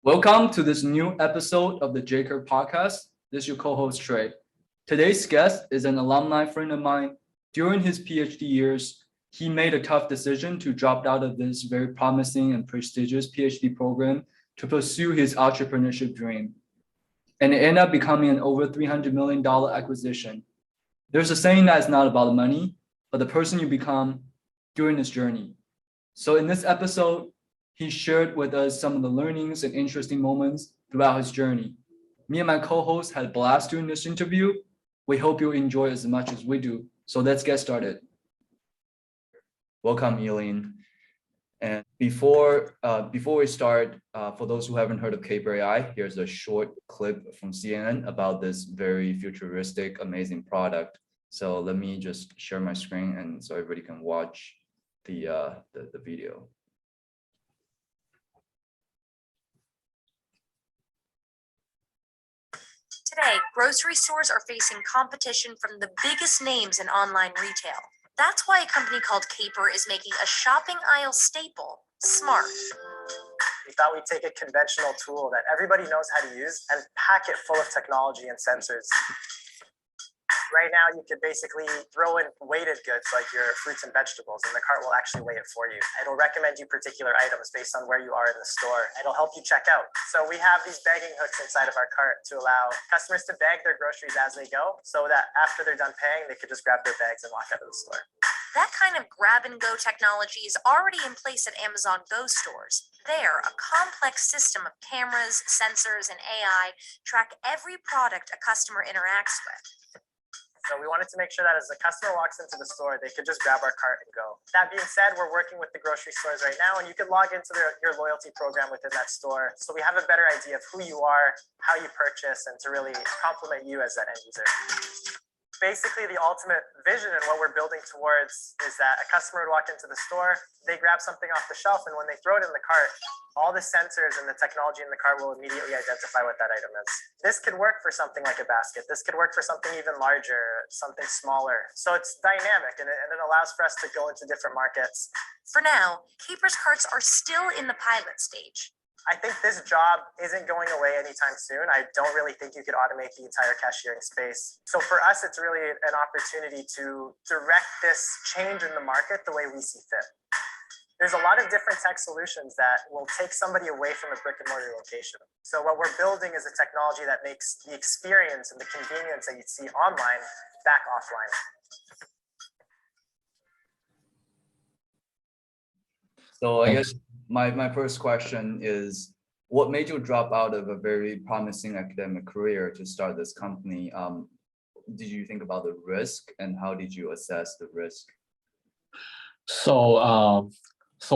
Welcome to this new episode of the Caper podcast. This is your co-host Trey. Today's guest is an alumni friend of mine. During his PhD years, he made a tough decision to drop out of this very promising and prestigious PhD program to pursue his entrepreneurship dream. And it ended up becoming an over $300 million acquisition. There's a saying that it's not about the money, but the person you become during this journey. So in this episode, he shared with us some of the learnings and interesting moments throughout his journey. Me and my co-host had a blast doing this interview. We hope you enjoy as much as we do. So let's get started. Welcome, Yilin. And before we start, for those who haven't heard of Caper.AI, here's a short clip from CNN about this very futuristic, amazing product. So let me just share my screen and so everybody can watch the video. Today, grocery stores are facing competition from the biggest names in online retail. That's why a company called Caper is making a shopping aisle staple smart. We thought we'd take a conventional tool that everybody knows how to use and pack it full of technology and sensors. Right now, you could basically throw in weighted goods like your fruits and vegetables, and the cart will actually weigh it for you. It'll recommend you particular items based on where you are in the store. It'll help you check out. So we have these bagging hooks inside of our cart to allow customers to bag their groceries as they go, so that after they're done paying, they could just grab their bags and walk out of the store. That kind of grab-and-go technology is already in place at Amazon Go stores. There, a complex system of cameras, sensors, and AI track every product a customer interacts with. So we wanted to make sure that as the customer walks into the store, they could just grab our cart and go. That being said, we're working with the grocery stores right now, and you can log into your loyalty program within that store. So we have a better idea of who you are, how you purchase, and to really complement you as that end user. Basically, the ultimate vision and what we're building towards is that a customer would walk into the store, they grab something off the shelf, and when they throw it in the cart, all the sensors and the technology in the cart will immediately identify what that item is. This could work for something like a basket. This could work for something even larger, something smaller. So it's dynamic, and it allows for us to go into different markets. For now, Caper's carts are still in the pilot stage. I think this job isn't going away anytime soon. I don't really think you could automate the entire cashiering space. So for us, it's really an opportunity to direct this change in the market the way we see fit. There's a lot of different tech solutions that will take somebody away from a brick and mortar location. So what we're building is a technology that makes the experience and the convenience that you'd see online back offline. So I guess my first question is, what made you drop out of a very promising academic career to start this company? Did you think about the risk, and how did you assess the risk? So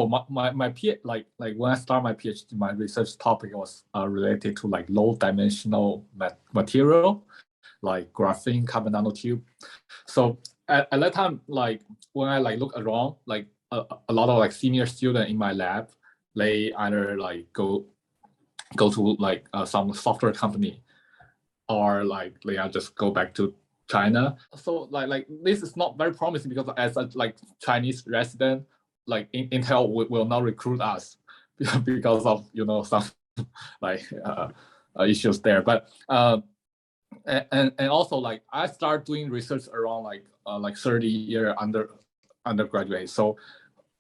my when I started my PhD, my research topic was related to like low dimensional material, like graphene, carbon nanotube. So at that time, like when I look around, like a lot of like senior students in my lab, they either like go to like some software company, or like they just go back to China. So like this is not very promising, because as a like Chinese resident, like Intel will not recruit us because of some like issues there. But and also like I started doing research around like 30-year undergraduate. So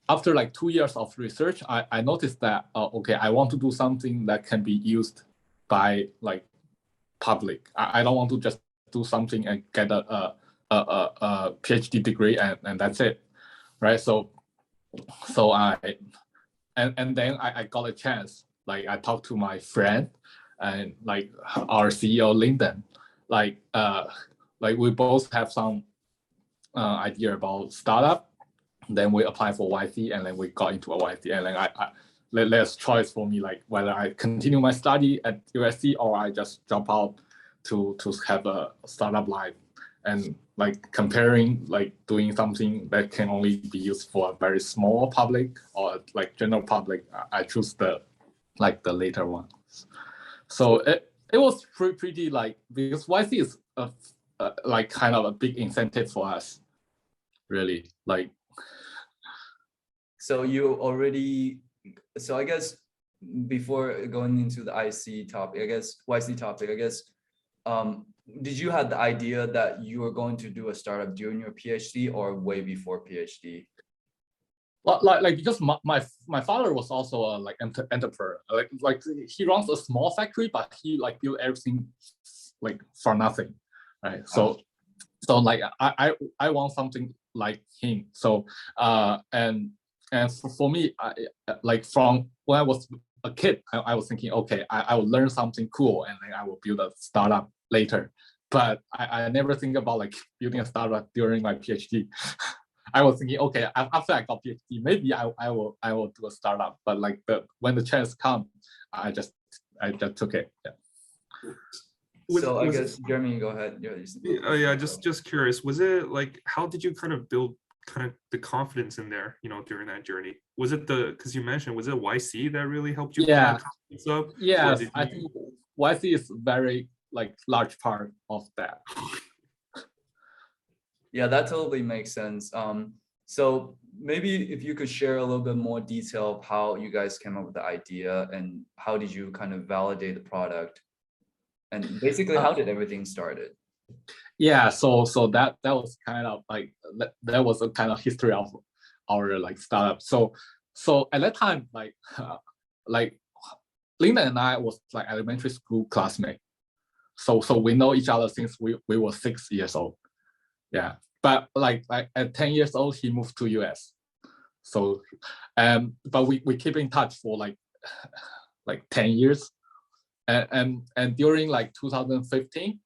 after like 2 years of research, I noticed that okay, I want to do something that can be used by like public. I don't want to just do something and get a PhD degree and that's it, right? So then I got a chance. Like I talked to my friend and like our CEO Lyndon. Like we both have some idea about startup. Then we applied for YC, and then we got into a YC, and then there's choice for me, like whether I continue my study at USC or I just drop out to have a startup life. And like comparing like doing something that can only be used for a very small public or like general public, I choose the later one. So it was pretty like, because YC is like kind of a big incentive for us, really. Like, So you already, so I guess before going into the IC topic, I guess YC topic, I guess, did you have the idea that you were going to do a startup during your PhD or way before PhD? Well, because my father was also a like entrepreneur. Like he runs a small factory, but he like built everything like for nothing, right? So like I want something like him. So and for me, like from when I was a kid, I was thinking, okay, I will learn something cool and then I will build a startup later. But I never think about like building a startup during my PhD. I was thinking, okay, after I got PhD, maybe I will do a startup. But like when the chance comes, I just took it. Yeah. So I guess Jeremy, go ahead. Yeah, just curious. Was it like, how did you kind of build kind of the confidence in there, during that journey? Was it because you mentioned, was it YC that really helped you? Yeah. Confidence up? Yes, I think YC is very like large part of that. Yeah, that totally makes sense. So maybe if you could share a little bit more detail of how you guys came up with the idea and how did you kind of validate the product, and basically how did everything started? Yeah, so that was kind of like that was a kind of history of our like startup. So at that time, like Linda and I was like elementary school classmates. So we know each other since we were 6 years old. Yeah, but like at 10 years old, he moved to US. So, but we keep in touch for like 10 years, and during like 2015,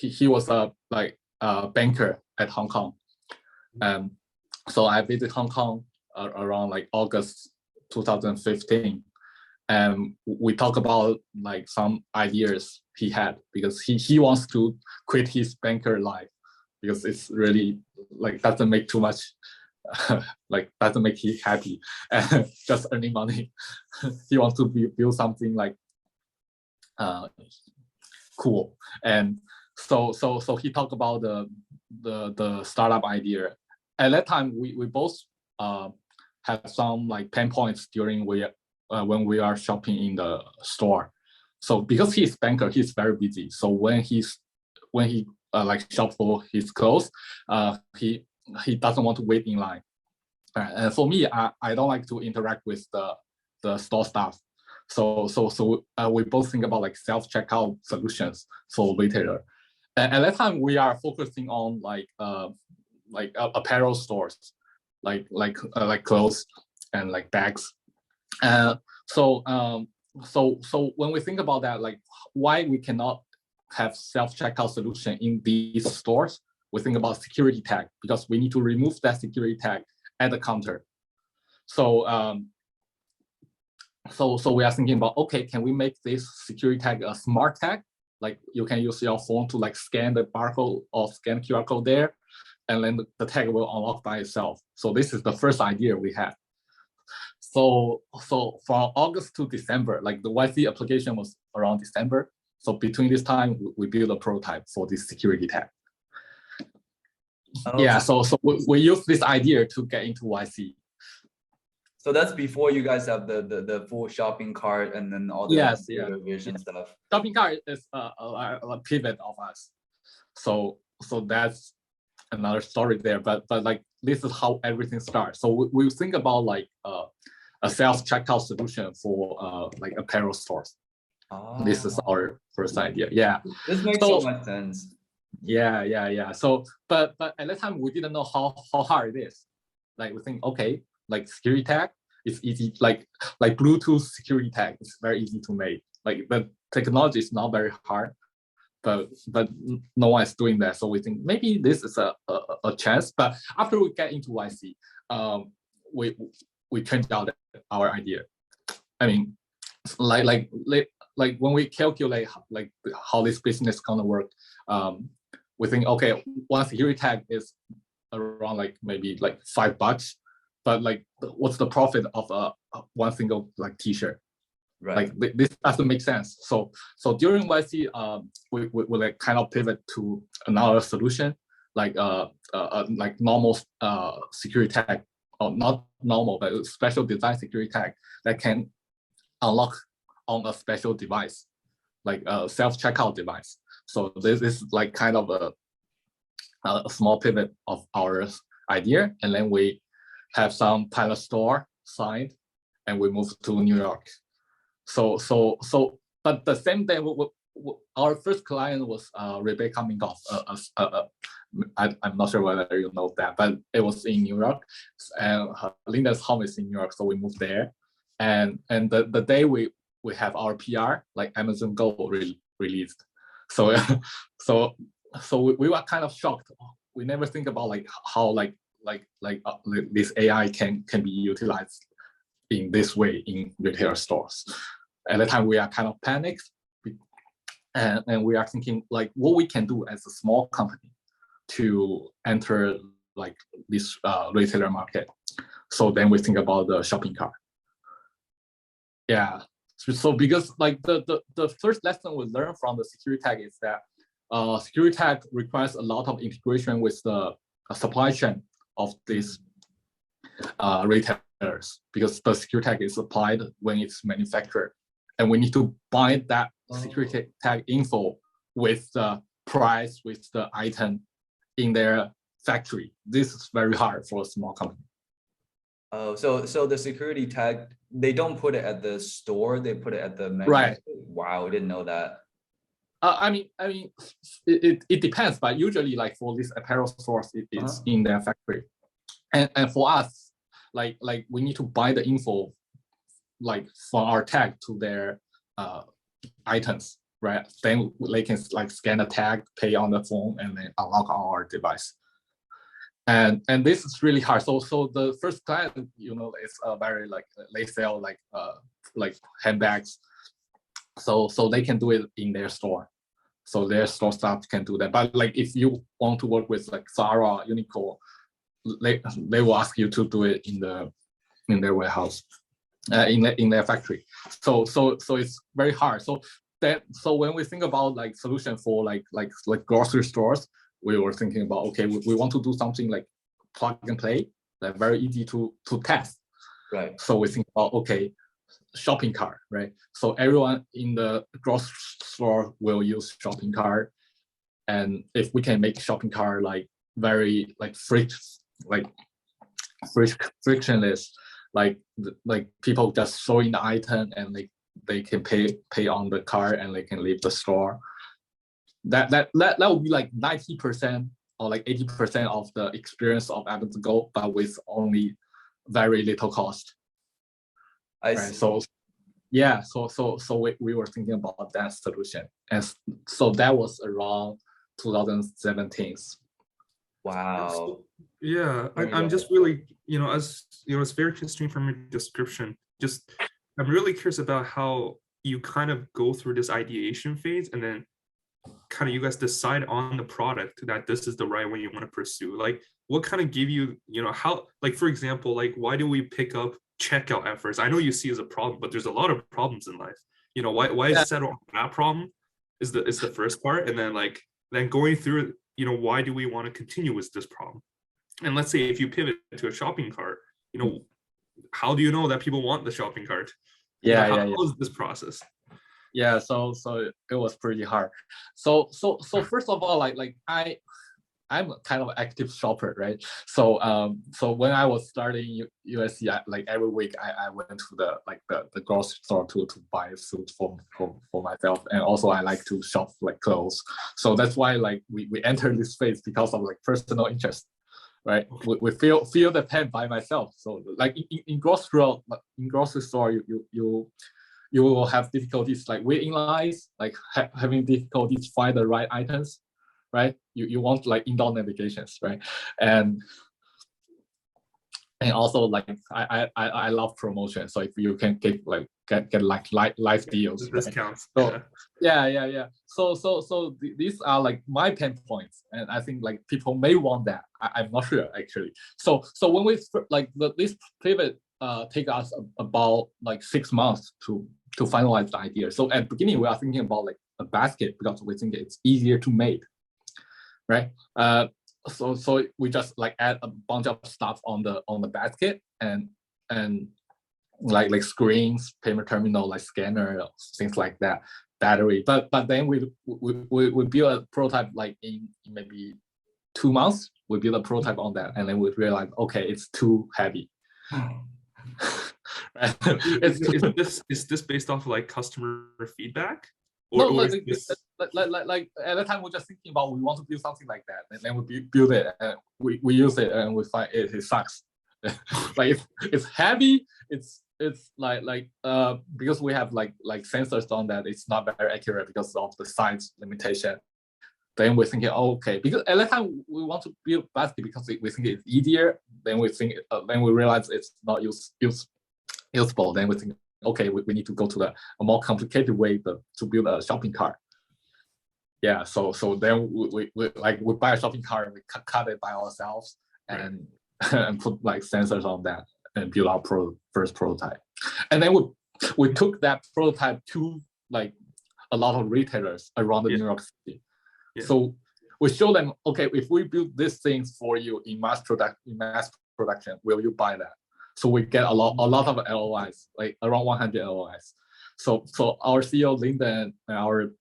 he was a banker at Hong Kong, so I visited Hong Kong around like August 2015. And we talk about like some ideas he had because he wants to quit his banker life because it's really like doesn't make too much, like doesn't make him happy, just earning money. He wants to build something like cool. And so he talked about the startup idea. At that time, we both had some like pain points during when we are shopping in the store. So because he's banker, he's very busy. So when he like shop for his clothes, he doesn't want to wait in line. And for me, I don't like to interact with the store staff. So we both think about like self-checkout solutions for retailer. And at that time, we are focusing on like apparel stores, like clothes and like bags. So when we think about that, like why we cannot have self-checkout solution in these stores, we think about security tag because we need to remove that security tag at the counter. So we are thinking about, okay, can we make this security tag a smart tag? Like you can use your phone to like scan the barcode or scan QR code there, and then the tag will unlock by itself. So this is the first idea we had. So from August to December, like the YC application was around December. So between this time, we built a prototype for this security tag. Okay. Yeah, so we use this idea to get into YC. So that's before you guys have the full shopping cart and then all the vision stuff. Shopping cart is a pivot of us. So that's another story there. But like this is how everything starts. So we think about like a self-checkout solution for like apparel stores. Oh. This is our first idea. Yeah. This makes so much sense. Yeah. So but at that time we didn't know how hard it is. Like we think, okay, like security tag is easy, like Bluetooth security tag is very easy to make. Like the technology is not very hard, but no one is doing that. So we think maybe this is a chance. But after we get into YC, we changed out our idea. I mean, like when we calculate like how this business is gonna work, we think, okay, one security tag is around like maybe like $5, but like what's the profit of one single like t-shirt? Right. Like this doesn't make sense. So during YC, we like kind of pivot to another solution, like normal security tag, or not normal, but special design security tag that can unlock on a special device, like a self-checkout device. So this is like kind of a small pivot of our idea, and then we have some pilot store signed, and we moved to New York. But the same day, our first client was Rebecca Mingoff. I'm not sure whether you know that, but it was in New York, and Linda's home is in New York, so we moved there. And the day we have our PR, like Amazon Go released, so we were kind of shocked. We never think about like how this AI can be utilized in this way in retail stores. At the time, we are kind of panicked, and we are thinking like what we can do as a small company to enter like this retailer market. So then we think about the shopping cart. Yeah. So because like the first lesson we learned from the security tag is that security tag requires a lot of integration with the supply chain of these retailers, because the security tag is applied when it's manufactured, and we need to bind that security tag info with the price, with the item in their factory. This is very hard for a small company. Oh, so the security tag, they don't put it at the store, they put it at the menu. Right. Wow, I didn't know that. I mean, it depends, but usually like for this apparel stores, it's in their factory, and for us, like we need to buy the info, like from our tag to their items, right? Then they can like scan the tag, pay on the phone, and then unlock our device. And this is really hard. So the first client, is very like they sell like handbags, so they can do it in their store. So their store staff can do that. But like if you want to work with like Zara, Uniqlo, they will ask you to do it in their warehouse, in their factory. So it's very hard. So when we think about like solution for like grocery stores, we were thinking about, okay, we want to do something like plug and play, like very easy to test. Right. So we think about, okay, shopping cart, right? So everyone in the grocery store will use shopping cart, and if we can make shopping cart like very like frictionless, like people just showing the item and they can pay on the card and they can leave the store. That would be like 90% or like 80% of the experience of Amazon Go, but with only very little cost. I right? see. So yeah, so we were thinking about that solution, and so that was around 2017. Wow. Yeah, Very I'm good. just really, as it's very interesting from your description. Just, I'm really curious about how you kind of go through this ideation phase, and then kind of you guys decide on the product that this is the right way you want to pursue. Like, what kind of give you, how, like, for example, like, why do we pick up checkout at first? I know you see as a problem, but there's a lot of problems in life. Why Yeah. settle on that problem is the first part, and then going through, why do we want to continue with this problem? And let's say if you pivot to a shopping cart, how do you know that people want the shopping cart? How is this process? Yeah, so it was pretty hard. So first of all, like I'm kind of active shopper, right? So when I was starting USC, like every week I went to the grocery store to buy food for myself, and also I like to shop like clothes. So that's why like we entered this phase because of like personal interest, right? We feel the pain by myself. So like in grocery store, you will have difficulties like waiting lines, like having difficulties to find the right items, right? You want like indoor navigations, right? And also like I love promotion. So if you can get like live deals, right? Discounts. So yeah. So these are like my pain points, and I think like people may want that. I'm not sure actually. So when we like this pivot take us about like 6 months to finalize the idea. So at the beginning we are thinking about like a basket because we think it's easier to make, right? So we just like add a bunch of stuff on the basket, and like screens, payment terminal, like scanner, things like that, battery. But then we build a prototype like in maybe 2 months. We build a prototype on that, and then we realize, okay, it's too heavy. Is this based off of like customer feedback? No, Or like, is this... like at the time we're just thinking about we want to build something like that, and then we build it, and we use it, and we find it sucks. Like it's heavy. It's because we have like sensors on that. It's not very accurate because of the size limitation. Then we're thinking, oh, okay, because at the time we want to build basket because we think it's easier. Then we realize it's not usable. Then we think, okay, we need to go to a more complicated way to build a shopping cart. Yeah, so then we buy a shopping cart, we cut it by ourselves, and and put like sensors on that and build our first prototype. And then we took that prototype to like a lot of retailers around the New York City. Yeah. So we show them, okay, if we build these things for you in mass production, will you buy that? So we get a lot of LOIs, like around 100 LOIs. So our CEO Lyndon and our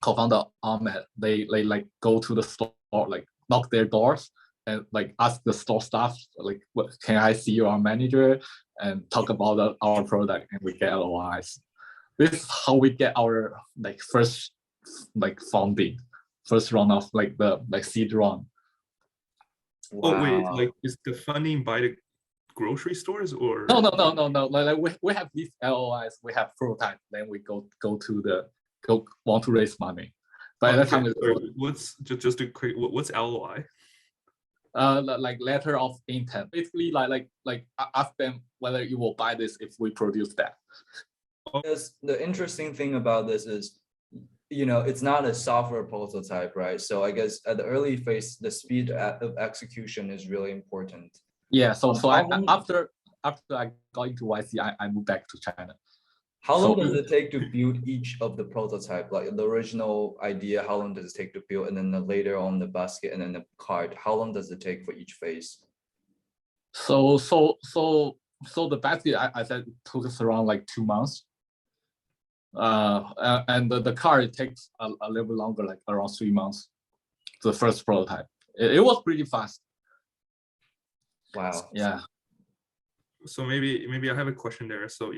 co-founder Ahmed, they like go to the store, like knock their doors and like ask the store staff, like, what, can I see your manager, and talk about our product, and we get LOIs. This is how we get our like first like funding, first round of like the seed round. Wow. Oh wait, like is the funding by the grocery stores or? No. Like we have these LOIs, we have prototype, then we go want to raise money. But at that time, what's just a quick, what's LOI? Like letter of intent. Basically, like ask them whether you will buy this if we produce that. Because the interesting thing about this is, it's not a software prototype, right? So I guess at the early phase, the speed of execution is really important. Yeah. So after I got into YC, I moved back to China. How long does it take to build each of the prototype? Like the original idea, how long does it take to build? And then later on the basket and then the cart, how long does it take for each phase? So the basket, I said it took us around like 2 months. And the cart, it takes a little bit longer, like around 3 months. The first prototype. It was pretty fast. Wow. Yeah. So maybe I have a question there. So,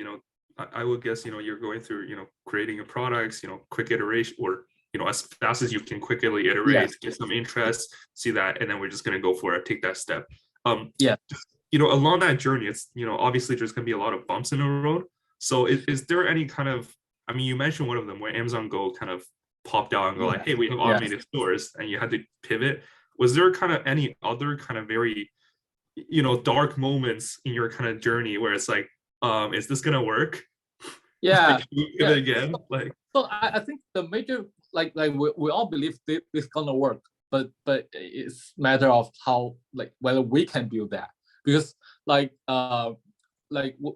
I would guess, you're going through, creating your products, quick iteration, or, as fast as you can quickly iterate, get some interest, see that, and then we're just going to go for it, take that step. Along that journey, it's, obviously there's going to be a lot of bumps in the road. So is there any kind of, I mean, you mentioned one of them where Amazon Go kind of popped out and go like, hey, we have automated stores, and you had to pivot. Was there kind of any other kind of very, dark moments in your kind of journey where it's like, is this gonna work? Yeah. Again, like. So I think the major like we all believe this is gonna work, but it's matter of how, like, whether we can build that, because like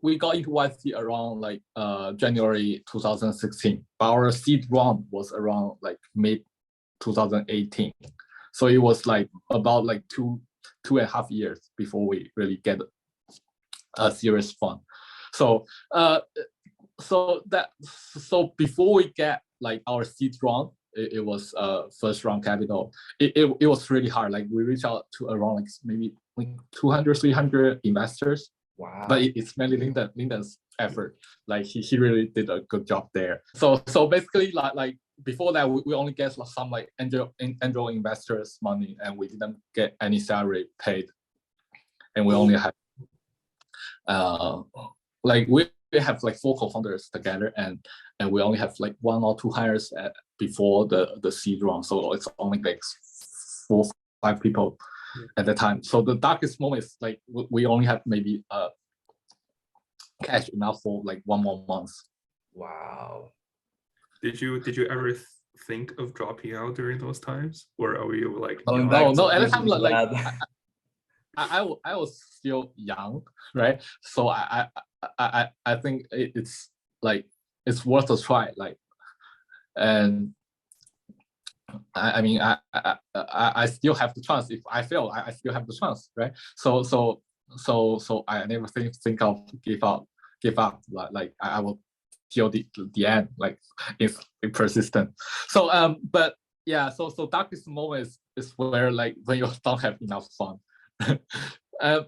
we got into YC around like January 2016, but our seed round was around like mid 2018, so it was like about like two and a half years before we really get a serious fund. So before we get like our seed round, it was first round capital. It was really hard. Like we reached out to around like maybe like 200, 300 investors. Wow. But it's mainly Lyndon's effort. Like he really did a good job there. So basically like before that we only get some like angel investors money, and we didn't get any salary paid, and we only had like we have like 4 co-founders together, and we only have like 1 or 2 hires before the seed round. So it's only like 4, 5 people at the time. So the darkest moment is like we only have maybe cash enough for like 1 more month. Wow. Did you ever think of dropping out during those times, or are you like? No. At the time, like I was still young, right? So I think it's like it's worth a try. Like, and I mean I still have the chance. If I fail, I still have the chance, right? So I never think of give up. give up. Like I will till the end. Like if persistent. So but yeah, so darkest moment is where like when you don't have enough fun. um,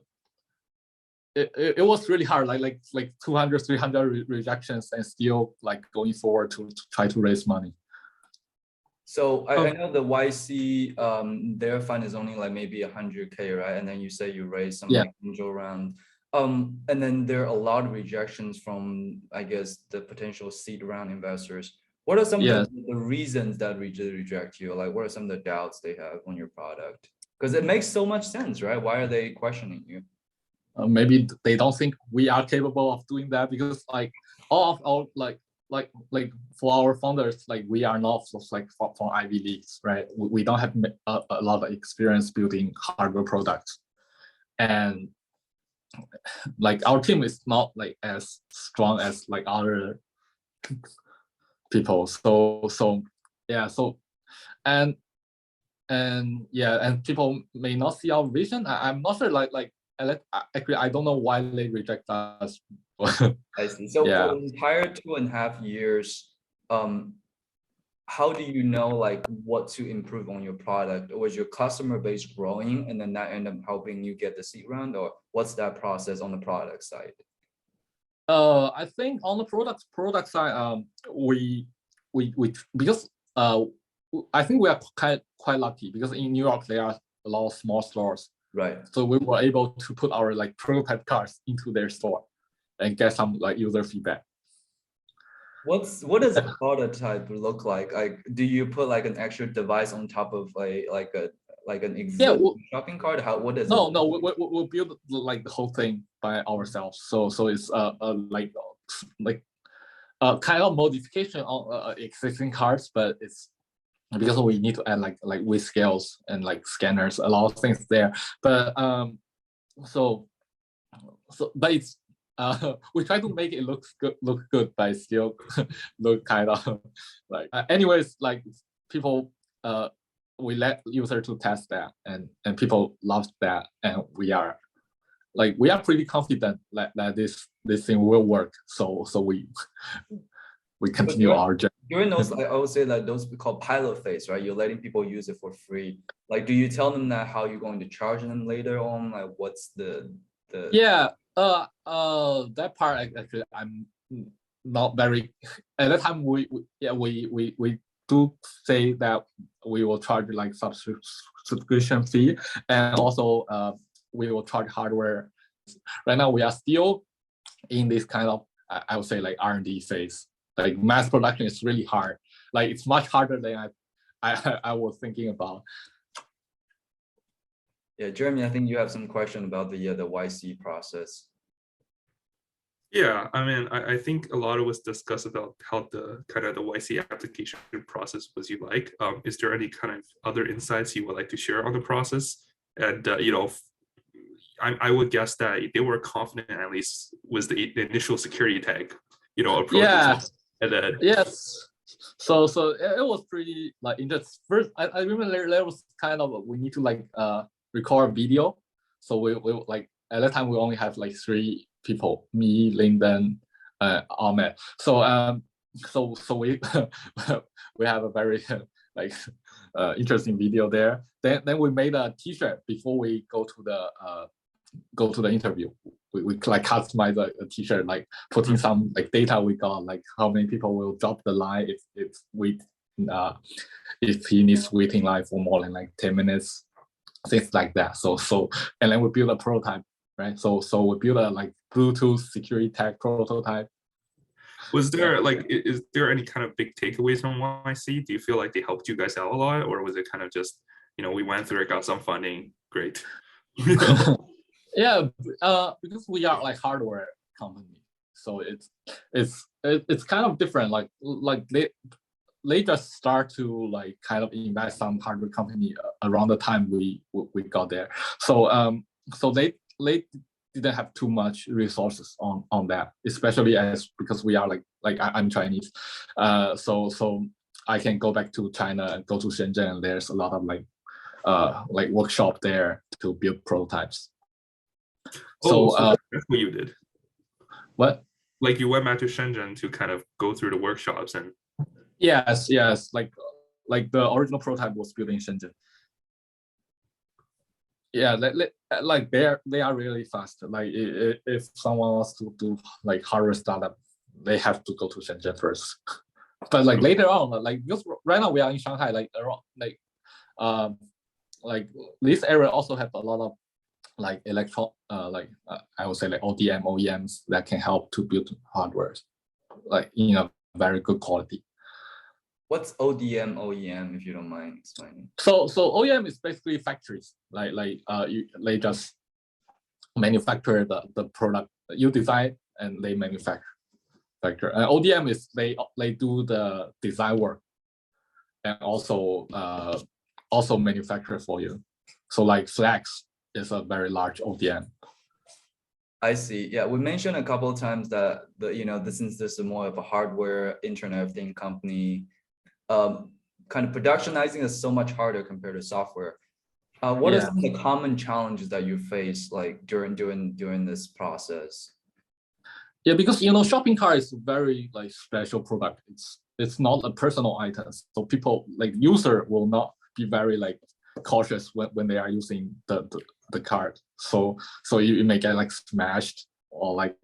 it was really hard, like 200, 300 rejections, and still like going forward to try to raise money. So I know the YC, their fund is only like maybe 100K, right? And then you say you raised some like angel round. And then there are a lot of rejections from, I guess, the potential seed round investors. What are some of the reasons that reject you? Like, what are some of the doubts they have on your product? Because it makes so much sense, right? Why are they questioning you? Maybe they don't think we are capable of doing that, because like all of our like for our founders, like we are not like from Ivy Leagues, right? We don't have a lot of experience building hardware products, and like our team is not like as strong as like other people. So yeah, so and yeah, and people may not see our vision. I'm not sure, actually I don't know why they reject us. I see. So for the entire 2.5 years, how do you know like what to improve on your product? Or was your customer base growing and then that ended up helping you get the seed round, or what's that process on the product side? I think on the product side, we because I think we are quite lucky, because in New York there are a lot of small stores. Right. So we were able to put our like prototype cars into their store and get some like user feedback. What does a prototype look like? Like, do you put like an extra device on top of an existing shopping cart? What is it? No, we build like the whole thing by ourselves. So it's kind of modification on existing cards, but it's because we need to add like with scales and like scanners, a lot of things there. But but it's we try to make it look good, but still look kind of like anyways, like people we let user to test that, and people loved that, and we are pretty confident that this thing will work. So we continue our journey. During those, I would say that those we call pilot phase, right? You're letting people use it for free. Like, do you tell them that how you're going to charge them later on? Like, what's the that part actually I'm not very at that time. We do say that we will charge like subscription fee, and also we will charge hardware. Right now we are still in this kind of I would say like R&D phase. Like mass production is really hard. Like it's much harder than I was thinking about. Yeah, Jeremy, I think you have some question about the YC process. Yeah, I mean, I think a lot of was discussed about how the kind of the YC application process was you like. Is there any kind of other insights you would like to share on the process? And I would guess that they were confident at least was the initial security tag, approach. Yeah. And then yes. So it was pretty like interesting. First, I remember there was kind of we need to like record video. So we like at that time we only have like 3 people, me, Lyndon, Ahmed. So we we have a very like interesting video there. Then we made a T-shirt before we go to the interview. We like customize a T-shirt, like putting some like data we got, like how many people will drop the line if he needs waiting line for more than like 10 minutes, things like that. So and then we build a prototype, right? So we build a like Bluetooth security tag prototype. Was there is there any kind of big takeaways from YC? Do you feel like they helped you guys out a lot, or was it kind of just we went through it, got some funding, great? Yeah, because we are like hardware company, so it's kind of different. Like they just start to like kind of invest some hardware company around the time we got there. So they didn't have too much resources on that, especially because we are like I'm Chinese, so I can go back to China and go to Shenzhen, and there's a lot of like workshop there to build prototypes. So that's what you did. What? like you went back to Shenzhen to kind of go through the workshops and. Yes, like the original prototype was built in Shenzhen. Yeah, like they are really fast. Like if someone wants to do like hardware startup, they have to go to Shenzhen first. But like later on, like because right now we are in Shanghai, like around like this area also have a lot of like I would say like ODM OEMs that can help to build hardware like in a very good quality. What's ODM OEM, if you don't mind explaining? So OEM is basically factories, they just manufacture the product you design and they manufacture. And ODM is they do the design work and also manufacture for you. So like Flex is a very large ODM. I see. Yeah, we mentioned a couple of times that since this is more of a hardware Internet of Things company, kind of productionizing is so much harder compared to software. What are some of the common challenges that you face like during this process? Yeah, because shopping cart is a very like special product. It's not a personal item, so people like user will not be very like cautious when they are using the cart. So you may get like smashed or like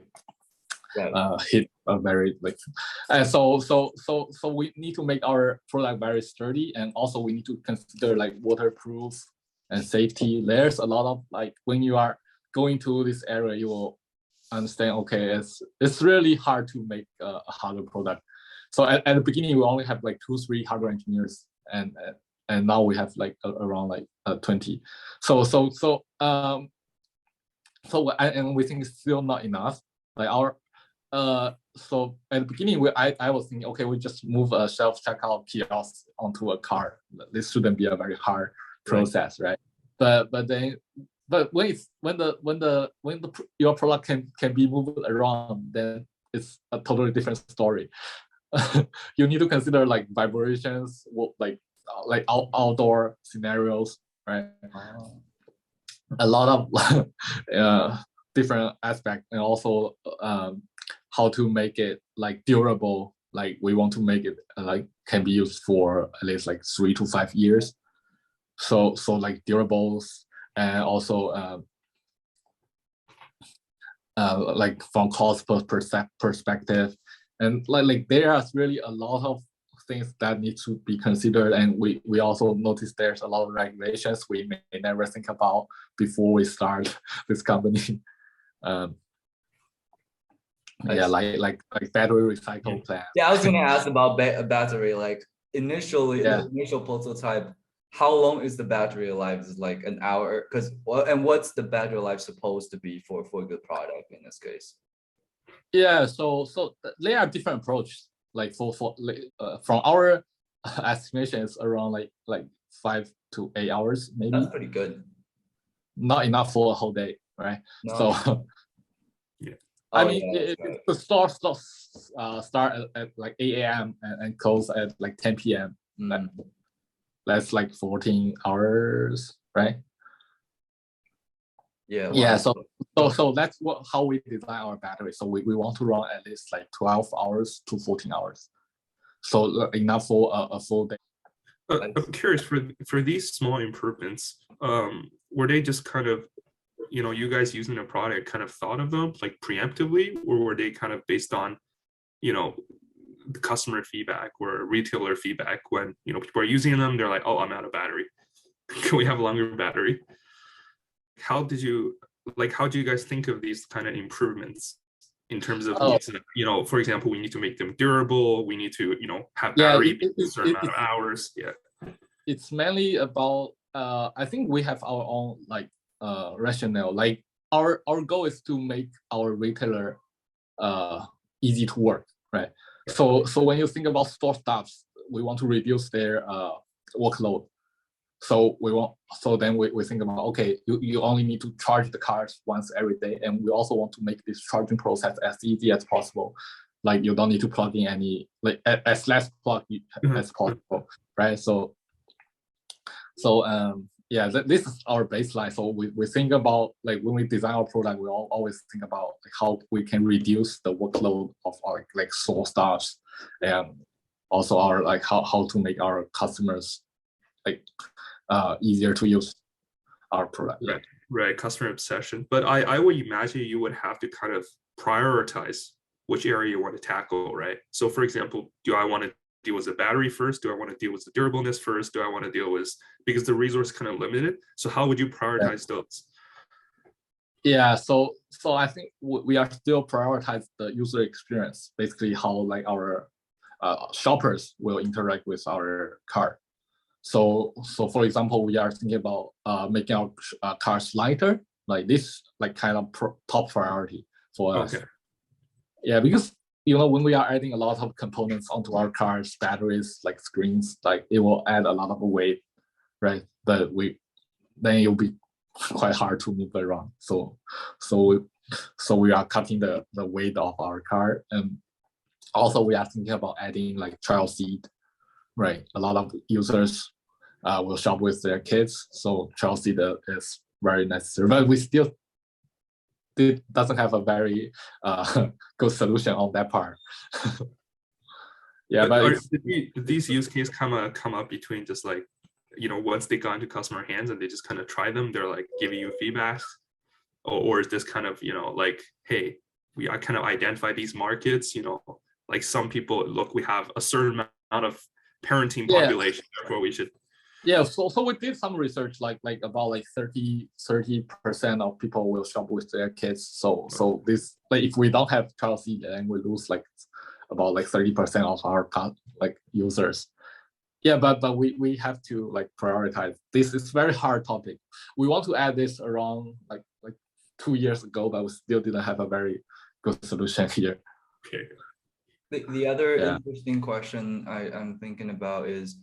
hit a very like, and so we need to make our product very sturdy, and also we need to consider like waterproof and safety. There's a lot of like when you are going to this area, you will understand. Okay, it's really hard to make a hardware product. So at the beginning, we only have like 2-3 hardware engineers, and now we have like around like 20. And we think it's still not enough. Like our so at the beginning, I was thinking, okay, we just move a self checkout kiosk onto a car. This shouldn't be a very hard process, right? But when your product can be moved around, then it's a totally different story. You need to consider like vibrations, like outdoor scenarios, right? A lot of different aspects, and also how to make it like durable. Like we want to make it like can be used for at least like 3 to 5 years. So like durables, and also like from cost perspective, and like there are really a lot of things that need to be considered, and we also notice there's a lot of regulations we may never think about before we start this company. Like battery recycle plan. Yeah, I was gonna ask about a battery. Like initially, the initial prototype, how long is the battery life? Is it like an hour? And what's the battery life supposed to be for a good product in this case? Yeah, so there are different approaches. Like from our estimation, it's around like 5 to 8 hours, maybe. That's pretty good. Not enough for a whole day, right? No. So yeah. I mean, the store start at like 8 a.m. and close at like 10 p.m. That's like 14 hours, right? Yeah. Wow. Yeah. So that's how we design our battery. So we want to run at least like 12 hours to 14 hours. So enough for a full day. I'm curious, for these small improvements, were they just kind of, you guys using the product kind of thought of them like preemptively, or were they kind of based on, the customer feedback or retailer feedback when, people are using them, they're like, oh, I'm out of battery. Can we have a longer battery? How do you guys think of these kind of improvements in terms of, for example, we need to make them durable, we need to, have battery a certain amount of hours. Yeah. It's mainly about, I think we have our own like rationale. Like our goal is to make our retailer easy to work, right? So when you think about store staffs, we want to reduce their workload. So then we think about, okay, you only need to charge the cars once every day, and we also want to make this charging process as easy as possible. Like you don't need to plug in any, like as less plug as possible, right? So yeah, this is our baseline. So we think about like when we design our product, we always think about like how we can reduce the workload of our like source staffs, and also our like how to make our customers like easier to use our product. Right, customer obsession. But I would imagine you would have to kind of prioritize which area you want to tackle, right? So for example, do I want to deal with the battery first? Do I want to deal with the durableness first? Do I want to deal with, because the resource is kind of limited. So how would you prioritize those? Yeah, so I think we are still prioritize the user experience, basically how like our shoppers will interact with our car. So for example, we are thinking about making our cars lighter, like this, like kind of top priority for us. Okay. Yeah, because you know when we are adding a lot of components onto our cars, batteries, like screens, like it will add a lot of weight, right? But then it'll be quite hard to move around. So we are cutting the weight of our car, and also we are thinking about adding like child seat, right? A lot of users will shop with their kids, so child seat is very necessary. But we still doesn't have a very good solution on that part. Yeah, but these use cases come up between just like, you know, once they got into customer hands and they just kind of try them, they're like giving you feedback, or is this kind of, you know, like, hey, I kind of identify these markets, you know, like some people, look, we have a certain amount of parenting population, therefore we should. Yeah, so we did some research, like about like 30% of people will shop with their kids. So this, like if we don't have child seat, then we lose like about like 30% of our like users. Yeah, but we have to like prioritize. This is very hard topic. We want to add this around like 2 years ago, but we still didn't have a very good solution here. Okay. The other interesting question I'm thinking about is,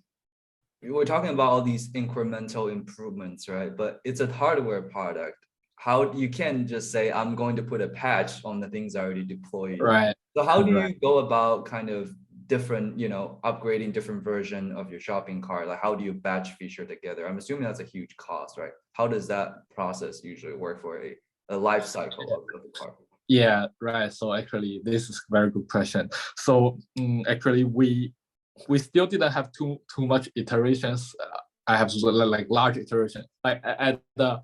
we're talking about all these incremental improvements, right? But it's a hardware product. How you can't just say I'm going to put a patch on the things I already deployed. Right. So how do you go about kind of different, you know, upgrading different version of your shopping cart? Like how do you batch feature together? I'm assuming that's a huge cost, right? How does that process usually work for a life cycle of the car? Yeah, right. So actually, this is a very good question. So actually, we still didn't have too much iterations. I have like large iteration. Like at the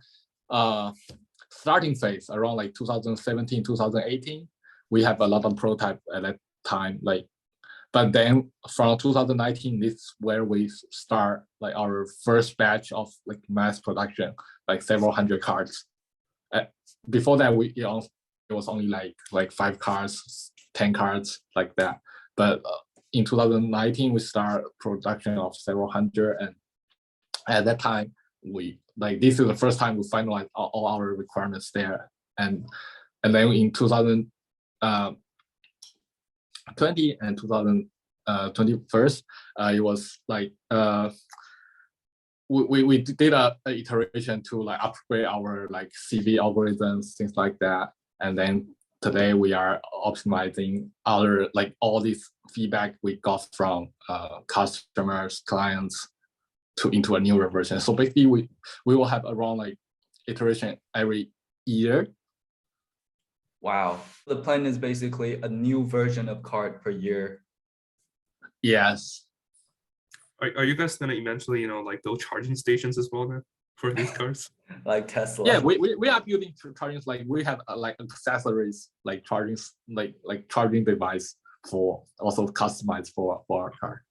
starting phase around like 2017, 2018, we have a lot of prototype at that time. Like, but then from 2019, this is where we start like our first batch of like mass production, like several hundred cars. Before that, it was only like 5 cars, 10 cars like that. But in 2019, we start production of several hundred, and at that time, this is the first time we finalized all our requirements there, and then in 2020 and 2021, it was like we did a iteration to like upgrade our like CV algorithms, things like that, and then today we are optimizing other like all this feedback we got from customers, clients into a newer version. So basically we will have around like iteration every year. Wow. The plan is basically a new version of cart per year. Yes. Are you guys gonna eventually, you know, like build charging stations as well then for these cars? Like Tesla. Yeah, we are building charging, like we have like accessories, like charging, like charging device for also customized for our car.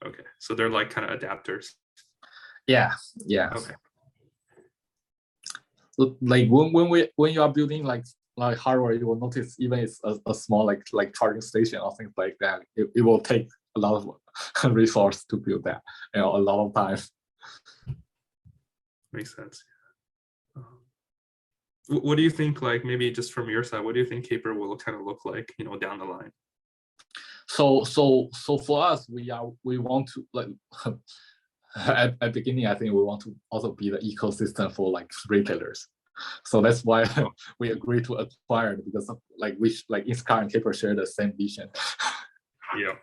Okay, so they're like kind of adapters. Yeah. Okay. Like when you are building like hardware, you will notice even it's a small like charging station or things like that. It will take a lot of resource to build that, you know, a lot of time. Makes sense. What do you think, like maybe just from your side, what do you think Caper will kind of look like, you know, down the line? So for us, we want to like at beginning, I think we want to also be the ecosystem for like retailers. So that's why we agreed to acquire it, because of, like Instacart and Caper share the same vision. Yeah.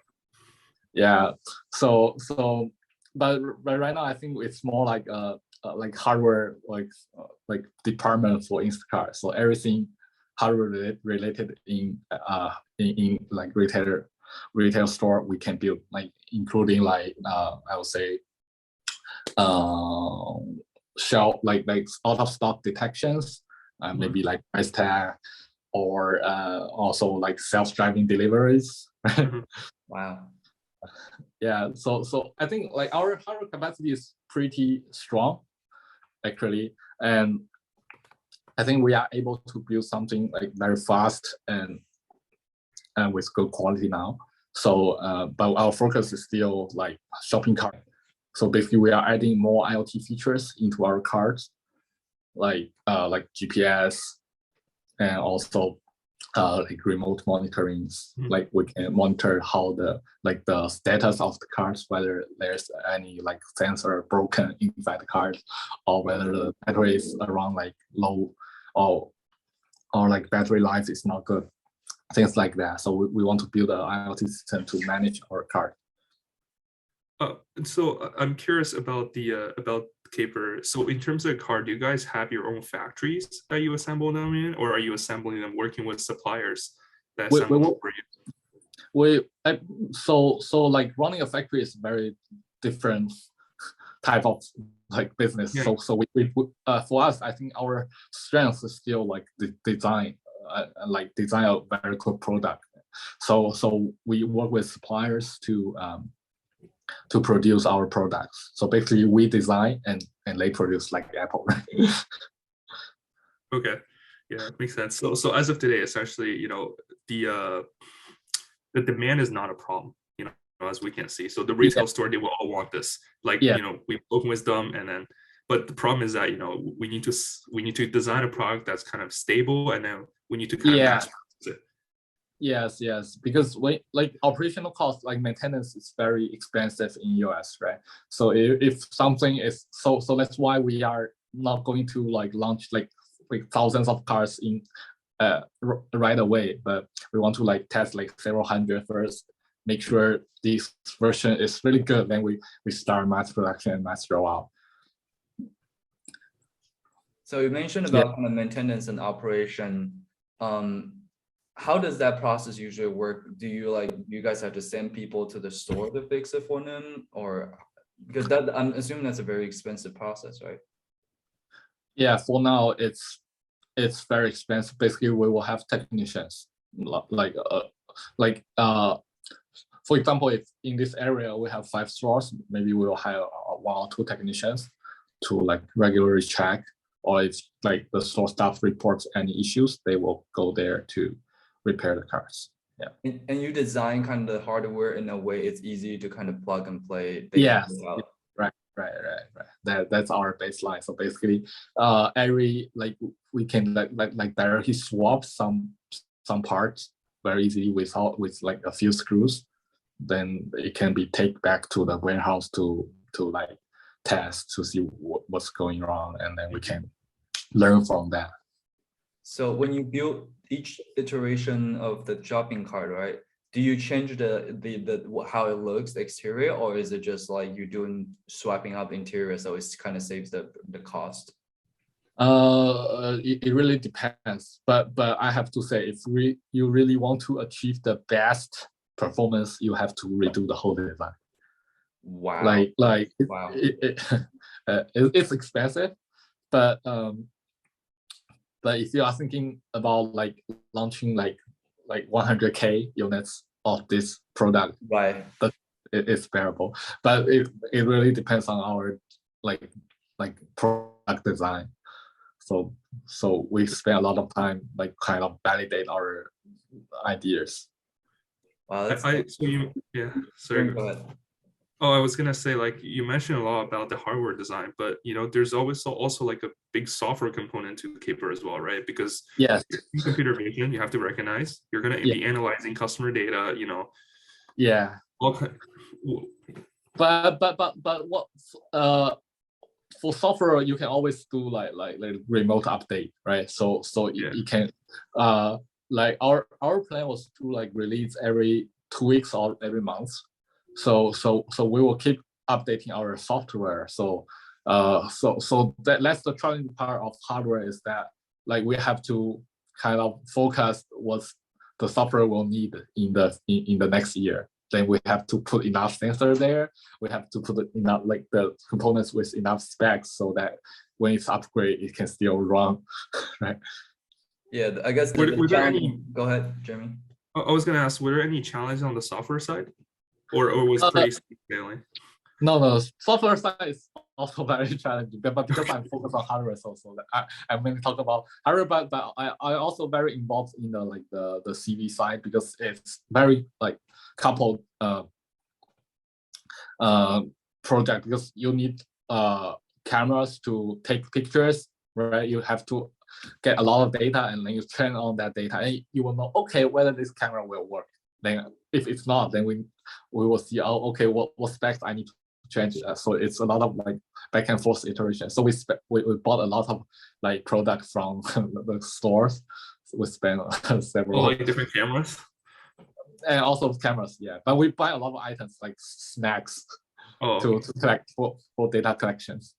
Yeah. So but right now I think it's more like hardware like department for Instacart. So everything hardware related in like retail store we can build, like including like I would say shelf like out of stock detections, maybe like price tag, or also like self-driving deliveries. Wow. Yeah, so I think like our hardware capacity is pretty strong actually, and I think we are able to build something like very fast and with good quality now. So but our focus is still like shopping cart. So basically we are adding more IoT features into our carts, like GPS, and also like remote monitoring. Like we can monitor how the status of the cars, whether there's any like sensor broken inside the cars, or whether the battery is around like low, or like battery life is not good, things like that. So we want to build an IoT system to manage our car. So I'm curious about the about Caper. So in terms of the car, do you guys have your own factories that you assemble them in, or are you assembling them working with suppliers that assemble them for you? So like running a factory is very different type of like business. Yeah. So we for us, I think our strength is still like the design, like design a very good product. So we work with suppliers to produce our products. So basically we design and they produce, like Apple. Okay, yeah, makes sense. So as of today, essentially, the demand is not a problem, as we can see. So the retail store, they will all want this. Like, we've spoken with them, and then, but the problem is that we need to design a product that's kind of stable, and then we need to kind of mass produce it. Yes, because like operational costs, like maintenance is very expensive in US, right? So if something is so that's why we are not going to like launch like thousands of cars in right away, but we want to like test like several hundred first, make sure this version is really good, then we start mass production and mass rollout. So you mentioned about kind of maintenance and operation. How does that process usually work? Do you guys have to send people to the store to fix it for them, or because that, I'm assuming that's a very expensive process, right? Yeah, for now it's very expensive. Basically, we will have technicians for example, if in this area we have 5 stores, maybe we will hire 1 or 2 technicians to like regularly check, or if like the store staff reports any issues, they will go there to repair the cars. Yeah. And you design kind of the hardware in a way it's easy to kind of plug and play. Yes. Right. That's our baseline. So basically, every like we can like directly swap some parts very easily with like a few screws. Then it can be taken back to the warehouse to like test to see what's going wrong, and then we can learn from that. So when you build each iteration of the shopping cart, right? Do you change the how it looks, the exterior, or is it just like you're doing swapping out the interior, so it kind of saves the cost? It really depends, but I have to say, if you really want to achieve the best performance, you have to redo the whole design. Wow. Wow. It's expensive, but if you are thinking about like launching like 100K units of this product, right, but it's bearable. But it really depends on our like product design. So we spend a lot of time like kind of validate our ideas. Wow, sorry. Go ahead. Oh, I was gonna say, like, you mentioned a lot about the hardware design, but there's always also like a big software component to Caper as well, right? Because computer vision, you have to recognize, you're gonna be analyzing customer data, Yeah. Okay. But what for software, you can always do like remote update, right? So you can like our plan was to like release every 2 weeks or every month. So we will keep updating our software. So that's the challenging part of hardware, is that like we have to kind of focus what the software will need in the next year. Then we have to put enough sensor there. We have to put enough like the components with enough specs so that when it's upgraded, it can still run, right? Yeah, I guess Were there any? Go ahead, Jeremy. I was going to ask, were there any challenges on the software side, or was it pretty smooth sailing? No, software side is also very challenging, but because I'm focused on hardware, so I mainly talk about hardware, but I also very involved in the CV side, because it's very like coupled project, because you need cameras to take pictures, right? You have to get a lot of data, and then you train on that data, and you will know, okay, whether this camera will work. Then if it's not, then we will see, oh, okay, what specs I need to change. So it's a lot of like back and forth iteration. So we bought a lot of like product from the stores. So we spent several like different cameras, and also cameras, yeah. But we buy a lot of items like snacks to collect for data collections.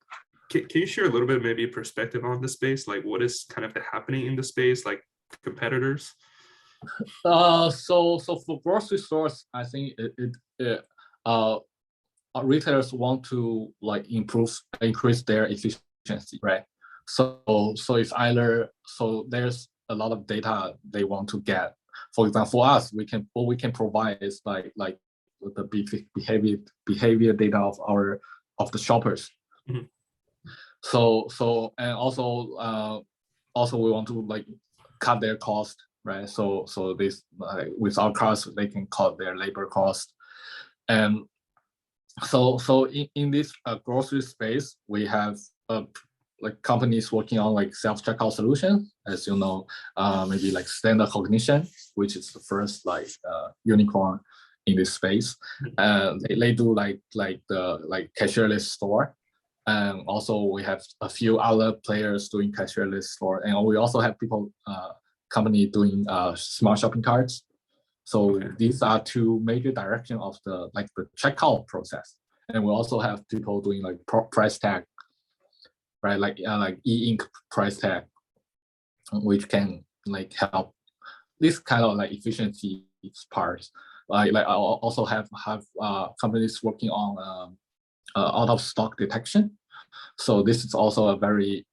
Can you share a little bit maybe perspective on the space? Like what is kind of happening in the space, like competitors? So for grocery stores, I think retailers want to like increase their efficiency, right? So it's either, so there's a lot of data they want to get. For example, for us, what we can provide is like the behavior data of the shoppers. Mm-hmm. So and also we want to like cut their cost, right? So this with our cars, they can cut their labor cost. And so in this grocery space, we have like companies working on like self-checkout solutions, as you know, maybe like Standard Cognition, which is the first like unicorn in this space. They do like the cashierless store. And also we have a few other players doing cashierless store, and we also have company doing smart shopping carts. So these are two major directions of the checkout process. And we also have people doing like price tag, right? Like e-ink price tag, which can like help this kind of like efficiency parts. Like I also have companies working on out of stock detection. So this is also a very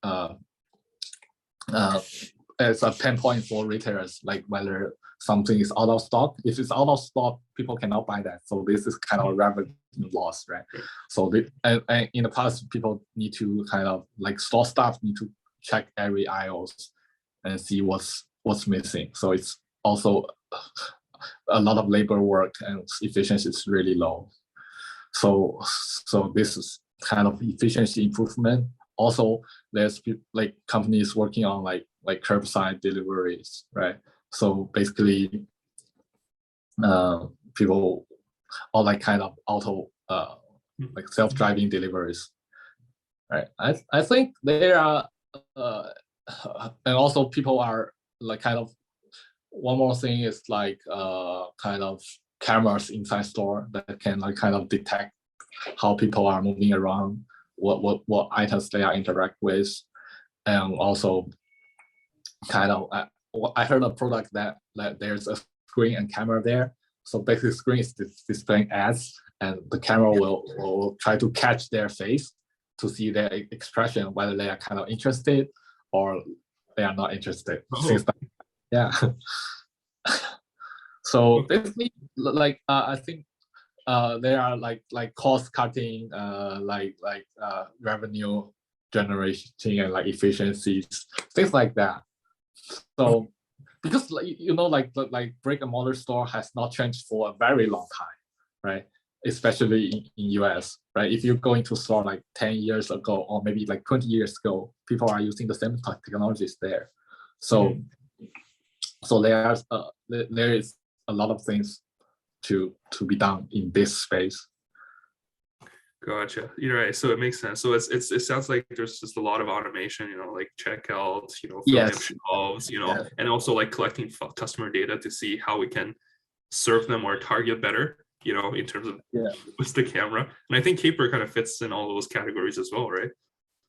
it's a pain point for retailers, like whether something is out of stock. If it's out of stock, people cannot buy that. So this is kind of a revenue loss, right? So and in the past, people need to kind of like store staff need to check every aisles and see what's missing. So it's also a lot of labor work, and efficiency is really low. So this is kind of efficiency improvement. Also, there's like companies working on like curbside deliveries, right? So basically, people all like kind of auto like self-driving deliveries, right? I think there are and also people are like kind of, one more thing is like kind of cameras inside store that can like kind of detect how people are moving around, what items they are interact with. And also kind of I heard a product that there's a screen and camera there. So basically the screen is displaying ads, and the camera will try to catch their face to see their expression, whether they are kind of interested or they are not interested. Yeah. So basically, like I think there are like cost cutting, revenue generation and like efficiencies, things like that. So because like brick and mortar store has not changed for a very long time, right? Especially in US, right? If you go into store like 10 years ago or maybe like 20 years ago, people are using the same technologies there. So there is a lot of things to be done in this space. Gotcha. You're right. So it makes sense. So it sounds like there's just a lot of automation, like checkouts, filling up shelves, and also like collecting customer data to see how we can serve them or target better. in terms of Yeah. what's the camera. And I think Caper kind of fits in all those categories as well, right?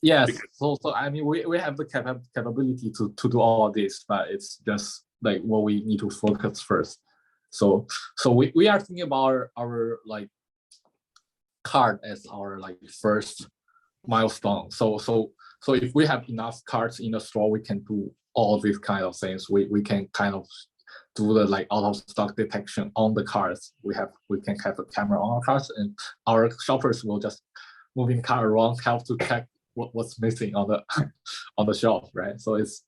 Yes. So I mean, we have the capability to do all of this, but it's just like what we need to focus first. So we are thinking about our like card as our like first milestone. So if we have enough cards in the store, we can do all these kind of things. We can kind of do the like out of stock detection on the cards. We can have a camera on our cards, and our shoppers will just moving the card around, help to check what's missing on the on the shelf, right? So it's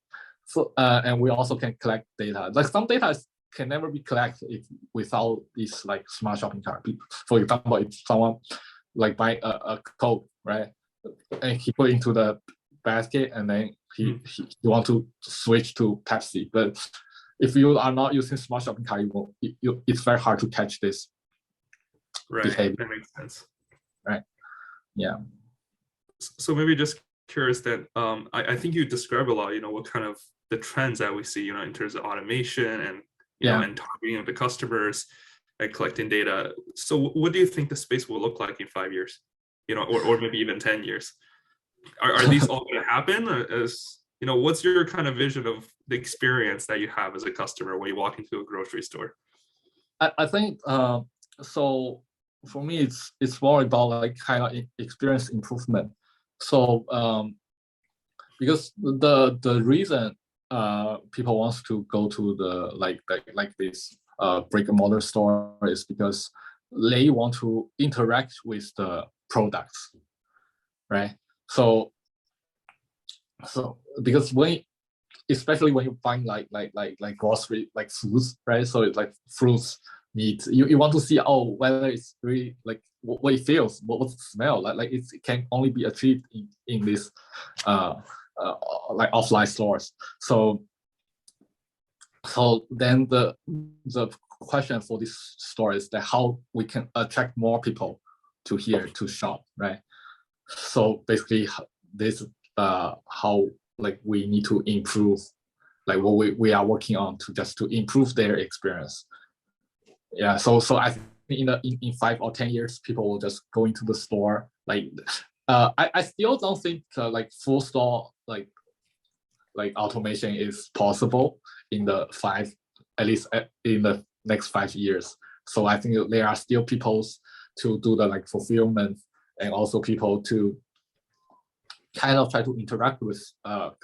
and we also can collect data. Like some data can never be collected without this like smart shopping cart. For example, if someone like buy a Coke, right, and he put into the basket, and then he want to switch to Pepsi, but if you are not using smart shopping cart, it's very hard to catch this behavior. That makes sense. Right. Yeah. So maybe just curious that I think you describe a lot, what kind of the trends that we see, in terms of automation and and targeting of the customers and collecting data. So what do you think the space will look like in 5 years, or maybe even 10 years? Are these all going to happen? As what's your kind of vision of the experience that you have as a customer when you walk into a grocery store? I think so. For me, it's more about like kind of experience improvement. So because the reason people wants to go to the like this brick and mortar store is because they want to interact with the products, right? So because especially when you find like grocery like foods, right? So it's like fruits, meat. You want to see whether it's really like what it feels, what's the smell like. It can only be achieved in this like offline stores. So then the question for this store is that how we can attract more people to here to shop, right? So basically this how like we need to improve like what we are working on to improve their experience. Yeah, so I think in 5 or 10 years people will just go into the store like I still don't think like full store like automation is possible in the at least in the next 5 years. So I think there are still people to do the like fulfillment, and also people to kind of try to interact with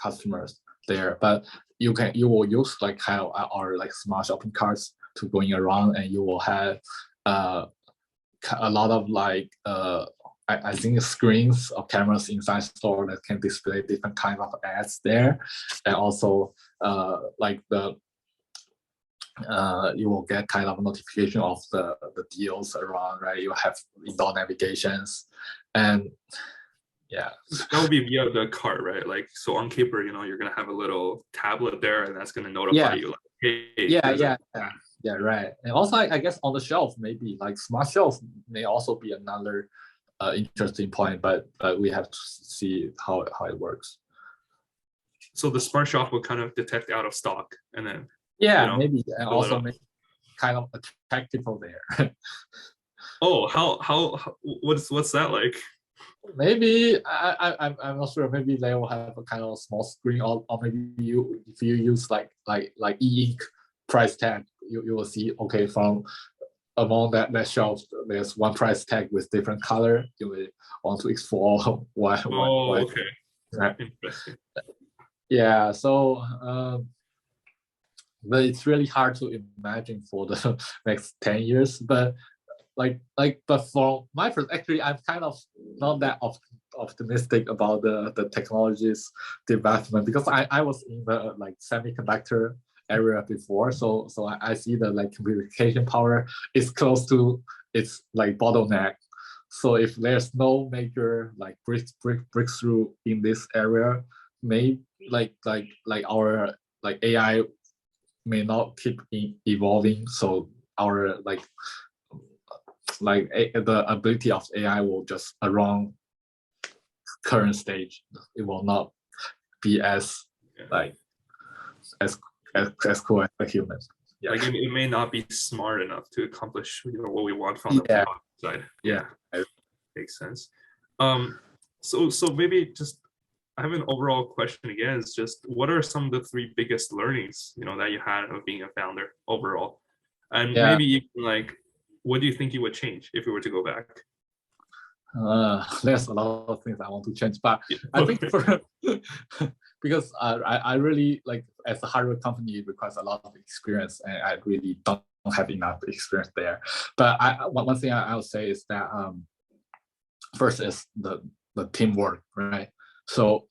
customers there. But you will use like kind of our like smart shopping carts to going around, and you will have a lot of like I think screens or cameras inside store that can display different kinds of ads there, and also like you will get kind of notification of the deals around, right? You have indoor navigations, and yeah, that would be via the cart, right? Like so on Caper, you're gonna have a little tablet there, and that's gonna notify you like, hey, yeah, right. And also I guess on the shelf, maybe like smart shelf may also be another interesting point, but we have to see how it works. So the smart shop will kind of detect out of stock, and then maybe, and also make kind of attract people there. Oh, how what's that like? Maybe I'm not sure. Maybe they will have a kind of small screen, or maybe if you use like e-ink price tag, you will see from among that shelf there's one price tag with different color. You will want to explore why. Okay. Right. Interesting. Yeah. So but it's really hard to imagine for the next 10 years. But but for my perspective, actually, I'm kind of not that optimistic about the technology's development, because I was in the like semiconductor area before, so I see the like communication power is close to its like bottleneck. So if there's no major like breakthrough in this area, maybe like our like AI may not keep evolving. So our like the ability of AI will just around current stage. It will not be as like as cool as the humans. Yeah. Like it may not be smart enough to accomplish what we want from the Yeah. product side. Yeah. Makes sense. So maybe just I have an overall question again. Is just what are some of the 3 biggest learnings that you had of being a founder overall, and maybe even like what do you think you would change if you were to go back? There's a lot of things I want to change, but Yeah. I think for because I really like as a hardware company it requires a lot of experience, and I really don't have enough experience there. But one thing I will say is that first is the teamwork, right? So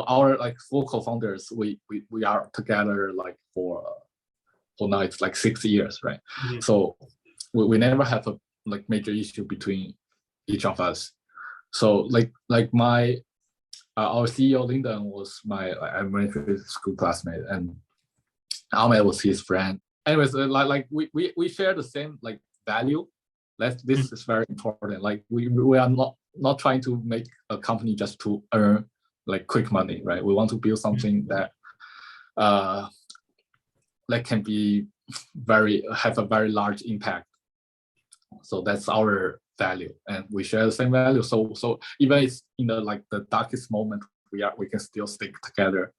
our like 4 co-founders, we are together like for now it's like 6 years, right? Mhm. So we never have a like major issue between each of us. So like my our CEO Lyndon was my elementary school classmate, and Ahmed was his friend. Anyways, like we share the same like value. This is very important. Like we are not trying to make a company just to earn like quick money, right? We want to build something that can be have a very large impact. So that's our value, and we share the same value. So even it's in the darkest moment, we can still stick together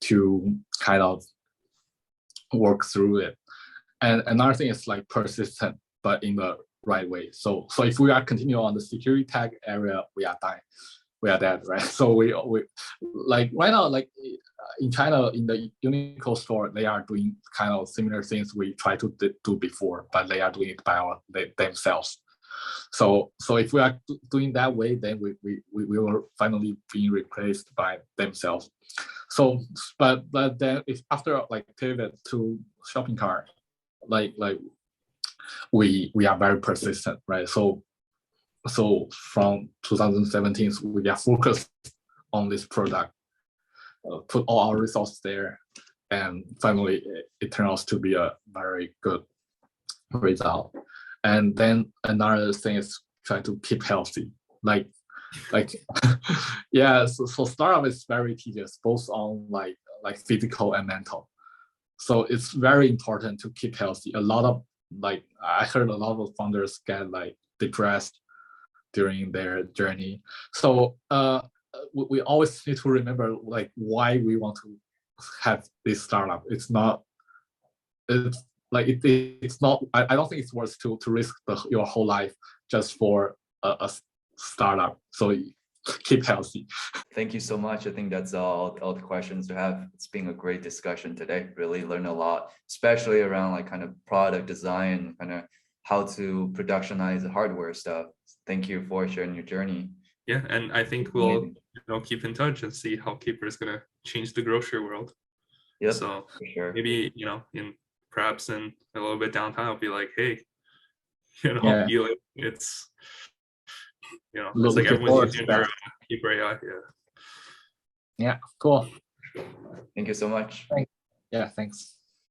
to kind of work through it. And another thing is like persistent, but in the right way. So if we are continue on the security tag area, we are dying. We are dead, right? So we like right now, like in China, in the Uniqlo store, they are doing kind of similar things we tried to do before, but they are doing it by themselves. So if we are doing that way, then we will finally be replaced by themselves. So but then if after like pivot to shopping cart, like we are very persistent, right? So from 2017 we are focused on this product, put all our resources there, and finally it turns out to be a very good result. And then another thing is try to keep healthy, like yeah. So startup is very tedious, both on like physical and mental. So it's very important to keep healthy. A lot of like I heard a lot of founders get like depressed during their journey. So we always need to remember like why we want to have this startup. It's not it's not. I don't think it's worth to risk your whole life just for a startup. So keep healthy. Thank you so much. I think that's all the questions to have. It's been a great discussion today. Really learned a lot, especially around like kind of product design, kind of how to productionize the hardware stuff. Thank you for sharing your journey. Yeah, and I think we'll keep in touch and see how Caper is gonna change the grocery world. Yep, so for sure. Maybe perhaps in a little bit downtime, I'll be like, hey, Yeah. Yilin, it's it's like Looking everyone's forward using to their that. Caper.AI. Yeah, cool. Thank you so much. Yeah, thanks.